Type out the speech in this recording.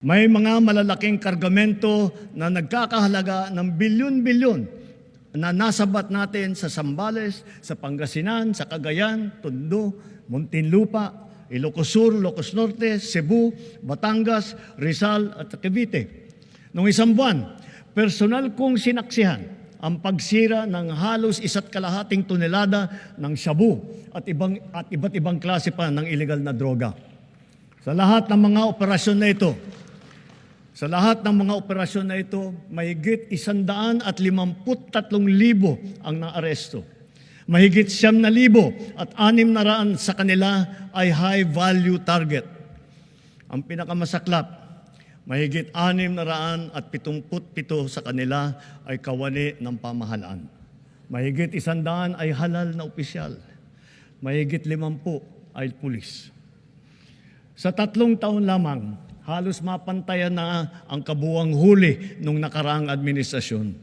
May mga malalaking kargamento na nagkakahalaga ng bilyon-bilyon na nasabat natin sa Zambales, sa Pangasinan, sa Cagayan, Tondo, Muntinlupa, Ilocos Sur, Ilocos Norte, Cebu, Batangas, Rizal at Cavite. Noong isang buwan, personal kong sinaksihan ang pagsira ng halos 1.5 tonelada ng shabu at iba't ibang klase pa ng illegal na droga. Sa lahat ng mga operasyon na ito, mahigit 153,000 ang naaresto. Mahigit 9,000 at 600 sa kanila ay high-value target. Ang pinakamasaklap, mahigit 677 sa kanila ay kawani ng pamahalaan. Mahigit 100 ay halal na opisyal. Mahigit 50 ay pulis. Sa 3 taon lamang, halos mapantayan na ang kabuuang huli nung nakaraang administrasyon.